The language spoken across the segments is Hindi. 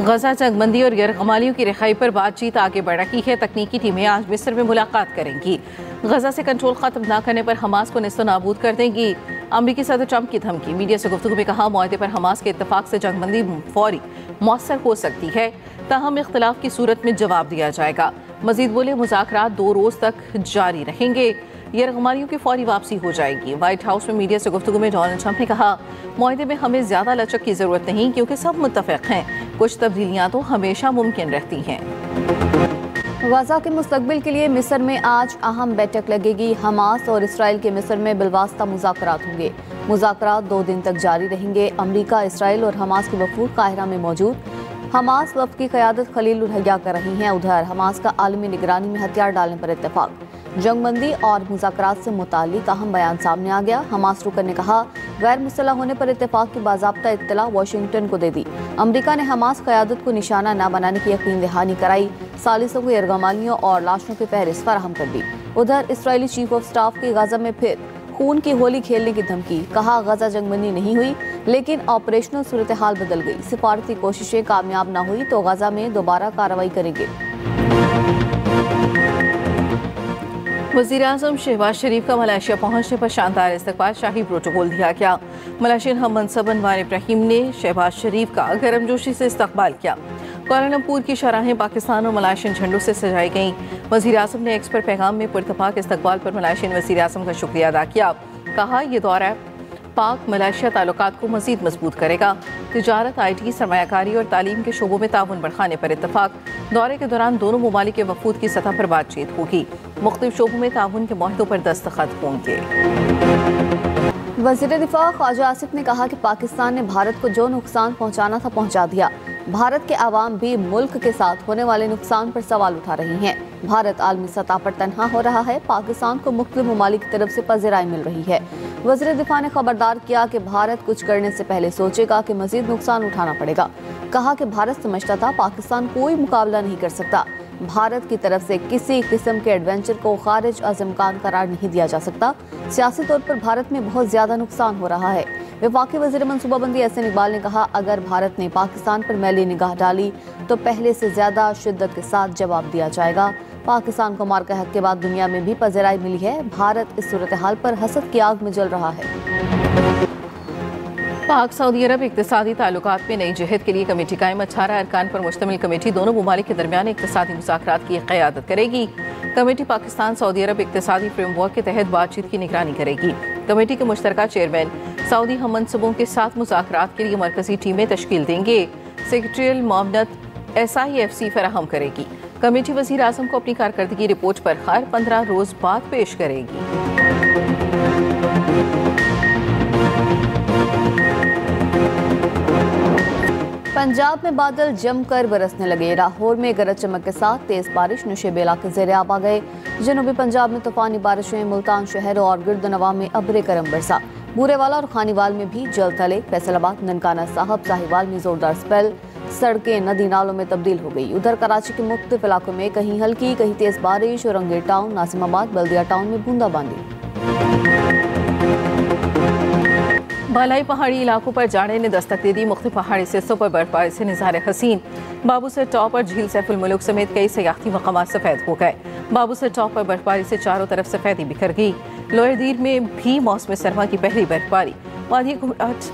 गजा जंगबंदी और गैरकमालियों की रिहाई पर बातचीत आगे बढ़ रही है। तकनीकी टीमें आज मिस्र में मुलाकात करेंगी। गजा से कंट्रोल खत्म न करने पर हमास को नेस्तो नाबूद कर देंगी। अमरीकी सदर ट्रंप की धमकी। मीडिया से गुफ्तगू में कहा, मुआहदे पर हमास के इत्तफाक से जंगबंदी फौरी मौसर हो सकती है, ताहम इख्तिलाफ की सूरत में जवाब दिया जाएगा। मजीद बोले, मुज़ाकरात 2 रोज़ तक जारी रहेंगे। गैरकमालियों की फौरी वापसी हो जाएगी। व्हाइट हाउस में मीडिया से गुफ्तगू में डोनाल्ड ट्रंप ने कहा, मुआहदे में हमें ज्यादा लचक की जरूरत नहीं, क्योंकि सब मुत्तफिक हैं। कुछ तब्दीलियां तो हमेशा मुमकिन रहती हैं। गजा के मुस्तकबिल के लिए मिस्र में आज अहम बैठक लगेगी। हमास और इसराइल के मिस्र में बिलवास्ता मुज़ाकरात होंगे। मुज़ाकरात 2 दिन तक जारी रहेंगे। अमरीका, इसराइल और हमास के वफूद काहिरा में मौजूद। हमास वफ़द की क़यादत खलील उल हया कर रही हैं। उधर हमास का आलमी निगरानी में हथियार डालने पर इत्तेफाक। जंगबंदी और मुज़ाकरात से मुताल्लिक अहम बयान सामने आ गया। हमास रुकन ने कहा, गैर मुसल्लह होने पर इत्तेफाक की बाज़ाब्ता इत्तला वाशिंगटन को दे दी। अमरीका ने हमास क़यादत को निशाना न बनाने की यकीन दहानी कराई। सालिसों को यरगमालियों और लाशों की फहरिस्त फराहम कर दी। उधर इसराइली चीफ ऑफ स्टाफ की गजा में फिर खून की होली खेलने की धमकी। कहा, गजा जंगबंदी नहीं हुई, लेकिन ऑपरेशनल सूरत हाल बदल गई। सिफारती कोशिशें कामयाब न हुई तो गजा में दोबारा कार्रवाई करेंगे। वज़ीर-ए-आज़म शहबाज शरीफ का मलेशिया पहुंचने पर शानदार इस्तकबाल, शाही प्रोटोकॉल दिया गया। मलेशियन हम मनसब अनवार इब्राहिम ने शहबाज शरीफ का गर्मजोशी से इस्तकबाल किया। कुआलालंपुर की शराहें पाकिस्तान और मलेशियन झंडों से सजाई गईं। वज़ीर-ए-आज़म ने एक्स पर पैगाम में पुरतपाक इस्तकबाल पर मलेशियन वज़ीर-ए-आज़म का शुक्रिया अदा किया। कहा, यह दौरा पाक मलेशिया ताल्लुकात को मज़ीद मजबूत करेगा। तिजारत, IT, सरमायाकारी और तालीम के शोबों में ताउन बढ़ाने पर इत्तफाक। दौरे के दौरान दोनों ममालिक के वफूद की सतह पर बातचीत होगी। मुख्तलिफ शोबों में ताउन के मुआहदों पर दस्तखत होंगे। वज़ीर दिफा ख्वाजा आसिफ ने कहा कि पाकिस्तान ने भारत को जो नुकसान पहुँचाना था पहुँचा दिया। भारत के अवाम भी मुल्क के साथ होने वाले नुकसान पर सवाल उठा रही हैं। भारत आलमी सतह पर तनहा हो रहा है। पाकिस्तान को मुख्तलिफ ममालिक की तरफ से पज़िराई मिल रही है। वज़ीर दिफा ने खबरदार किया कि भारत कुछ करने से पहले सोचेगा कि मजीद नुकसान उठाना पड़ेगा। कहा कि भारत समझता था पाकिस्तान कोई मुकाबला नहीं कर सकता। भारत की तरफ से किसी किस्म के एडवेंचर को खारिज अज़ इम्कान करार नहीं दिया जा सकता। सियासी तौर पर भारत में बहुत ज़्यादा नुकसान हो रहा है। वफाकी वज़ीर मनसूबाबंदी एहसन इकबाल ने कहा, अगर भारत ने पाकिस्तान पर मैली निगाह डाली तो पहले से ज़्यादा शिद्दत के साथ जवाब दिया जाएगा। पाकिस्तान को मार के हक के बाद दुनिया में भी पज़िराई मिली है। भारत इस सूरत हाल पर हसद की आग में जल रहा है। पाक सऊदी अरब इक़्तिसादी ताल्लुकात में नई जहद के लिए कमेटी कायम। 18 अरकान पर मुश्तमिल कमेटी दोनों ममालिक के दरमियान इक़्तिसादी मुज़ाकरात की क़यादत करेगी। कमेटी पाकिस्तान सऊदी अरब इक़्तिसादी फ्रेमवर्क के तहत बातचीत की निगरानी करेगी। कमेटी के मुश्तरका चेयरमैन सऊदी हम मनसबों के साथ मुज़ाकरात के लिए मरकजी टीमें तश्कील देंगे। सेक्रेटरियल मामलत SIFC फराहम करेगी। कमेटी वज़ीर आज़म को अपनी कारकर्दगी रिपोर्ट पर हर 15 रोज़ बाद पेश करेगी। पंजाब में बादल जमकर बरसने लगे। लाहौर में गरज चमक के साथ तेज बारिश। नशेब इलाके ज़ेर आब आ गए। जनूबी पंजाब में तूफानी बारिशें। मुल्तान शहर और गिरदनवा में अब्र करम बरसा। बूरेवाला और खानीवाल में भी जल तले। फैसलाबाद, ननकाना साहब, साहिवाल में जोरदार स्पेल। सड़कें नदी नालों में तब्दील हो गई। उधर कराची के मुख्तलिफ इलाकों में कहीं हल्की कहीं तेज बारिश। औरंगेर टाउन, नासिमाबाद, बल्दिया टाउन में बूंदाबांदी। बालाई पहाड़ी इलाकों पर जाड़े ने दस्तक दे दी। मुख्तलिफ पहाड़ी हिस्सों पर बर्फबारी से नज़ारे हसीन। बाबूसर टॉप और झील सैफुल मुल्क समेत कई सयाहती मकामात सफ़ेद हो गए। बाबूसर टॉप पर बर्फबारी से चारों तरफ सफ़ेदी बिखर गई। लोअर दीर में भी मौसम सरमा की पहली बर्फबारी। वादी घुराट,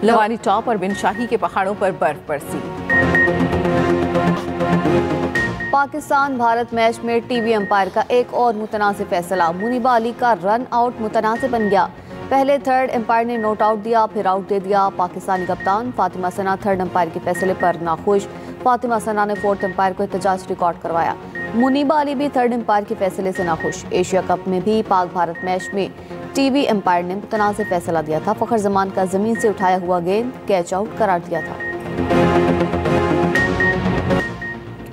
लवानी टॉप और बिन शाही के पहाड़ों पर बर्फ बरसी। पाकिस्तान भारत मैच में टीवी अंपायर का एक और मुतनाज़िर फैसला। मुनीबा अली का रन आउट मुतनाज़िर बन गया। पहले थर्ड अंपायर ने नोट आउट दिया, फिर आउट दे दिया। पाकिस्तानी कप्तान फातिमा सना थर्ड अंपायर के फैसले पर नाखुश। फातिमा सना ने फोर्थ अंपायर को एहतजाज रिकॉर्ड करवाया। मुनीबा अली भी थर्ड अंपायर के फैसले से नाखुश। एशिया कप में भी पाक भारत मैच में टीवी अंपायर ने मुतनाज़िर फैसला दिया था। फ़खर जमान का जमीन से उठाया हुआ गेंद कैच आउट करार दिया था।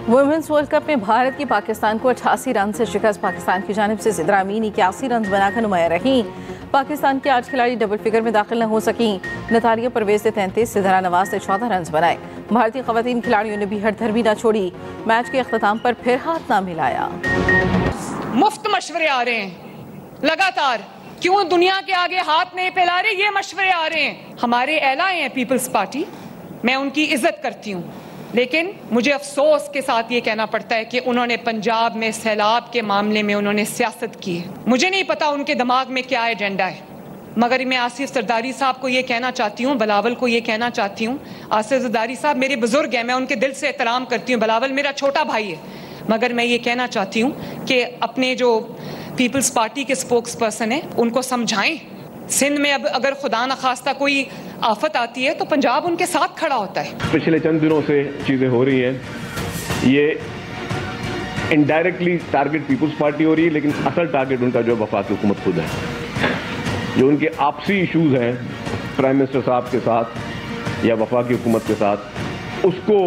वुमेन्स वर्ल्ड कप में भारत की पाकिस्तान को 88 रन से शिकस्त। पाकिस्तान की जानिब से ज़िद्रा अमीन 81 रन बनाकर नुमाया रही। पाकिस्तान के 8 खिलाड़ी डबल फिगर में दाखिल न हो सकी। नतालिया परवेज ने 33, सिद्रा नवाज ने 14 रन बनाए। भारतीय खवातीन खिलाड़ियों ने भी हरधर भी न छोड़ी। मैच के अख्ताम पर फिर हाथ न मिलाया। मुफ्त मशवरे आ रहे हैं लगातार, क्यों दुनिया के आगे हाथ नहीं फैला रहे, ये मशवरे आ रहे हैं। हमारे एला हैं पीपल्स पार्टी, मैं उनकी इज्जत करती हूँ, लेकिन मुझे अफसोस के साथ ये कहना पड़ता है कि उन्होंने पंजाब में सैलाब के मामले में उन्होंने सियासत की है। मुझे नहीं पता उनके दिमाग में क्या एजेंडा है, मगर मैं आसिफ जरदारी साहब को ये कहना चाहती हूँ, बिलावल को ये कहना चाहती हूँ, आसिफ जरदारी साहब मेरे बुजुर्ग हैं, मैं उनके दिल से एहतराम करती हूँ, बिलावल मेरा छोटा भाई है, मगर मैं ये कहना चाहती हूँ कि अपने जो पीपल्स पार्टी के स्पोक्स पर्सन हैं उनको समझाएं। सिंध में अब अगर खुदा न खास्ता कोई आफत आती है तो पंजाब उनके साथ खड़ा होता है। पिछले चंद दिनों से चीज़ें हो रही हैं, ये इनडायरेक्टली टारगेट पीपल्स पार्टी हो रही है, लेकिन असल टारगेट उनका जो वफाक हुकूमत खुद है। जो उनके आपसी इशूज़ हैं प्राइम मिनिस्टर साहब के साथ या वफाकी हुकूमत के साथ, उसको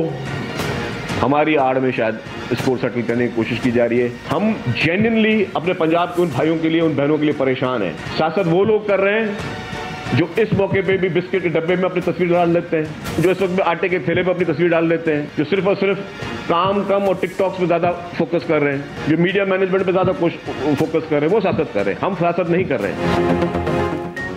हमारी आड़ में शायद इसको सेटल करने की कोशिश की जा रही है। हम जेन्युइनली अपने पंजाब के उन भाइयों के लिए, उन बहनों के लिए परेशान हैं। सियासत वो लोग कर रहे हैं जो इस मौके पे भी बिस्किट के डब्बे में अपनी तस्वीर डाल लेते हैं, जो इस वक्त में आटे के थैले पे अपनी तस्वीर डाल लेते हैं, जो सिर्फ और सिर्फ काम कम और टिकटॉक्स पे ज़्यादा फोकस कर रहे हैं, जो मीडिया मैनेजमेंट पे ज़्यादा फोकस कर रहे हैं, वो सियासत कर रहे हैं। हम सियासत नहीं कर रहे हैं।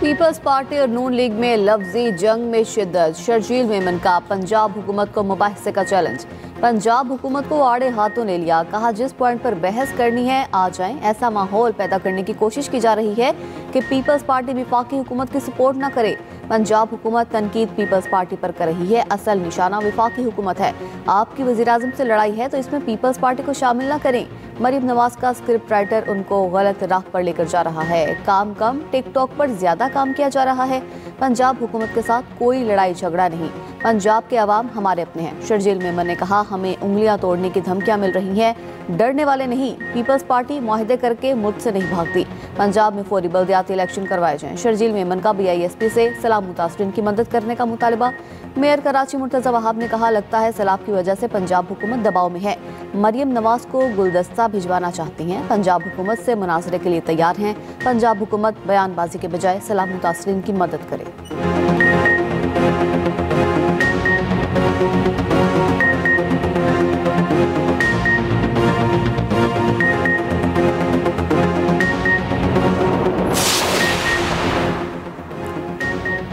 पीपल्स पार्टी और नून लीग में लफ्जी जंग में शिद्दत। शर्जील मेमन का पंजाब हुकूमत को मुबाहिसे का चैलेंज। पंजाब हुकूमत को आड़े हाथों ले लिया, कहा जिस पॉइंट पर बहस करनी है आ जाएं। ऐसा माहौल पैदा करने की कोशिश की जा रही है कि पीपल्स पार्टी विफाकी हुकूमत की सपोर्ट न करे। पंजाब हुकूमत तनकीद पीपल्स पार्टी पर कर रही है, असल निशाना विफाकी हुकूमत है। आपकी वज़ीर-ए-आज़म से लड़ाई है तो इसमें पीपल्स पार्टी को शामिल न करें। मरीम नवाज का स्क्रिप्ट राइटर उनको गलत राह पर लेकर जा रहा है। काम कम, टिकटॉक पर ज्यादा काम किया जा रहा है। पंजाब हुकूमत के साथ कोई लड़ाई झगड़ा नहीं, पंजाब के अवाम हमारे अपने हैं। शर्जील मेमन ने कहा हमें उंगलियां तोड़ने की धमकियां मिल रही हैं, डरने वाले नहीं। पीपल्स पार्टी मुआहदे करके मुल्क से नहीं भागती। पंजाब में फौरी बल्दियाती इलेक्शन करवाए जाएं। शर्जील मेमन का BISP से सैलाब मुतासरीन की मदद करने का मुतालबा। मेयर कराची मुर्तज़ा वहाब ने कहा लगता है सैलाब की वजह से पंजाब हुकूमत दबाव में है। मरियम नवाज को गुलदस्ता भिजवाना चाहती हैं, पंजाब हुकूमत से मुनाजरे के लिए तैयार हैं। पंजाब हुकूमत बयानबाजी के बजाय सैलाब मुतासरीन की मदद करे।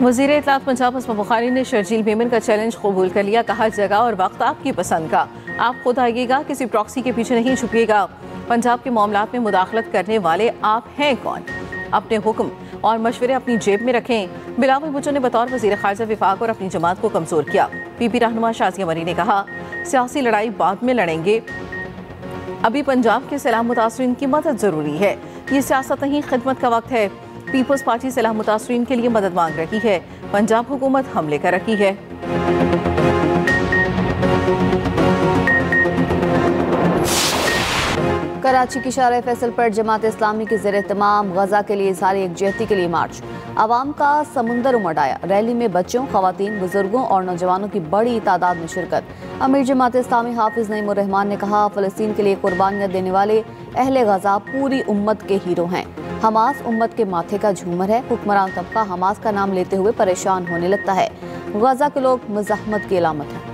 वज़ीर इत्तलात पंजाब अस्मा बुखारी ने शर्जील मेमन का चैलेंज कबूल कर लिया। कहा जगह और वक्त आपकी पसंद का, आप खुद आइएगा, किसी प्रॉक्सी के पीछे नहीं छुपिएगा। पंजाब के मामलात में मुदाखलत करने वाले आप हैं कौन? अपने हुक्म और मशवरे अपनी जेब में रखें। बिलावल भुट्टो ने बतौर वज़ीर ख़ारजा विफाक और अपनी जमात को कमज़ोर किया। PP रहनुमा शाज़िया मरी ने कहा सियासी लड़ाई बाद में लड़ेंगे, अभी पंजाब के सैलाब मुतासरीन की मदद ज़रूरी है। ये सियासत नहीं, खिदमत का वक्त है। पीपल्स पार्टी सैलाब मुतासरीन के लिए मदद मांग रही है, पंजाब हुकूमत हमले कर रही है। कराची की शारे फैसल पर जमात इस्लामी के ज़ेर तमाम गजा के लिए इज़हार यकजहती के लिए मार्च। आवाम का समुंदर उमड़ आया। रैली में बच्चों, खवातीन, बुजुर्गों और नौजवानों की बड़ी तादाद में शिरकत। अमीर जमात इस्लामी हाफिज नईमुर रहमान ने कहा फ़लस्तीन के लिए कुर्बानियाँ देने वाले अहले गजा पूरी उम्मत के हीरो हैं। हमास उम्मत के माथे का झूमर है। हुक्मरान तबका हमास का नाम लेते हुए परेशान होने लगता है। गजा के लोग मज़ाहमत की अलामत हैं।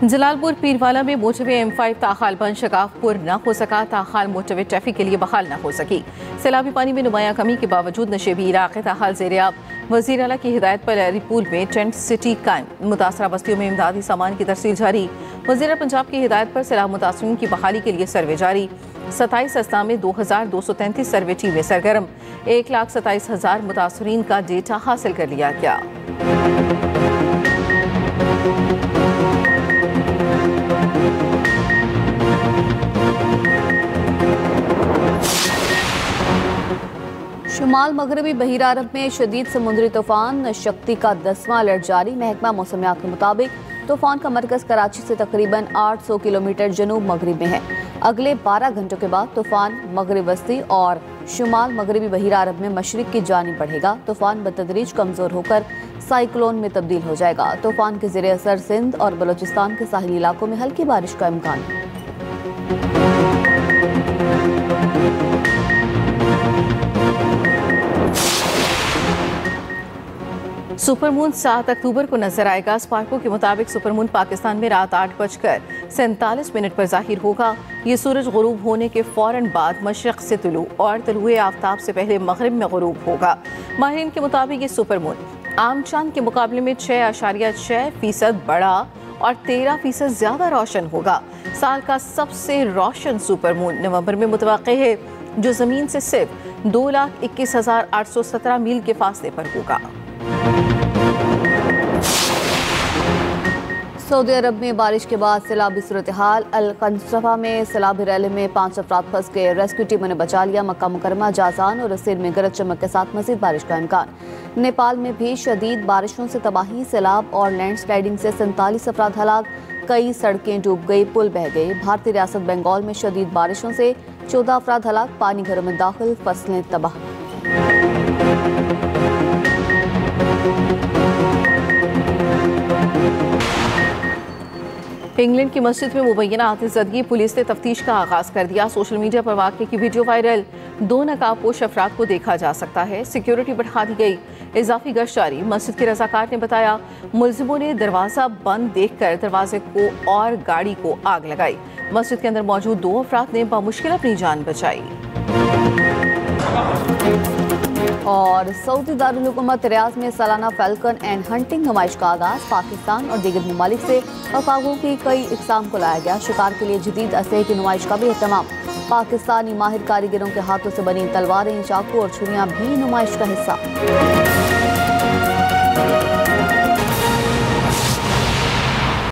जलालपुर पीरवाला में मोटरवे M5 ताखाल बंद, शकाफपुर न हो सका। ताखाल मोटरवे ट्रैफिक के लिए बहाल न हो सकी। सैलाबी पानी में नुमाया कमी के बावजूद नशेबी इलाके ताखाल ज़ेर-ए-आब। वज़ीर आला की हिदायत पर लहरीपुल में टेंट सिटी कायम, मुतासरा बस्तियों में इमदादी सामान की तरसील जारी। वज़ीर पंजाब की हिदायत पर सैलाब मुतासरीन की बहाली के लिए सर्वे जारी। 27 अजला में 2233 सर्वे टीमें सरगर्म। 1,27,000 मुतासरीन का डेटा हासिल कर लिया गया। शुमाल मगरबी बहीरा अरब में शदीद समुद्री तूफान शक्ति का 10वां अलर्ट जारी। महकमा मौसमियात के मुताबिक तूफान का मरकज कराची से तकरीबन 800 किलोमीटर जनूब मगरिब में है। अगले 12 घंटों के बाद तूफान मगरिब वस्ती और शुमाल मगरबी बहीरा अरब में मशरिक की जानिब बढ़ेगा। तूफान बतदरीज कमजोर होकर साइक्लोन में तब्दील हो जाएगा। तूफान के ज़ेरे असर सिंध और बलोचिस्तान के साहिली इलाकों में हल्की बारिश का इम्कान है। सुपरमून 7 अक्टूबर को नजर आएगा। स्पार्को के मुताबिक सुपरमून पाकिस्तान में रात 8:47 पर जाहिर होगा। ये सूरज गुरूब होने के फौरन बाद मशरक से तुलू और तलुए आफ्ताब से पहले मगरिब में गुरूब होगा। माहिरीन के मुताबिक ये सुपरमून आम चांद के मुकाबले में 6.6% बड़ा और 13% ज्यादा रोशन होगा। साल का सबसे रोशन सुपरमून नवंबर में मुतवक्के है, जो जमीन से सिर्फ 2,21,817 मील के फासले पर होगा। सऊदी अरब में बारिश के बाद सैलाबी सूरत हाल। अल कंसफा में सैलाबी रैली में 5 अफराद फंस गए। रेस्क्यू टीमों ने बचा लिया। मक्का मुकरमा, जाजान और असीर में गरज चमक के साथ मजीद बारिश का इम्कान। नेपाल में भी शदीद बारिशों से तबाही, सैलाब और लैंडस्लाइडिंग से 47 अफराद हलाक। कई सड़कें डूब गई, पुल बह गए। भारतीय रियासत बंगाल में शदीद बारिशों से 14 अफराद हलाक। पानी घरों में दाखिल, फसलें तबाह। इंग्लैंड की मस्जिद में मुबैना आतिशज़दगी, पुलिस ने तफ्तीश का आगाज कर दिया। सोशल मीडिया पर वाक़े की वीडियो वायरल, 2 नकाबपोश अफराद को देखा जा सकता है। सिक्योरिटी बढ़ा दी गई, इजाफी गश्त जारी। मस्जिद के रज़ाकार ने बताया, मुलजिमों ने दरवाज़ा बंद देखकर दरवाजे को और गाड़ी को आग लगाई। मस्जिद के अंदर मौजूद 2 अफराद ने बामुश्किल अपनी जान बचाई। और सऊदी दारुल हुकूमत रियाज में सालाना फैल्कन एंड हंटिंग नुमाइश का आगाज। पाकिस्तान और दीगर ममालिक से अफवाहों की कई इकसाम को लाया गया। शिकार के लिए जदीद असलहे की नुमाइश का भी एहतमाम। पाकिस्तानी माहिर कारीगरों के हाथों से बनी तलवारें, चाकू और छुरियां भी नुमाइश का हिस्सा।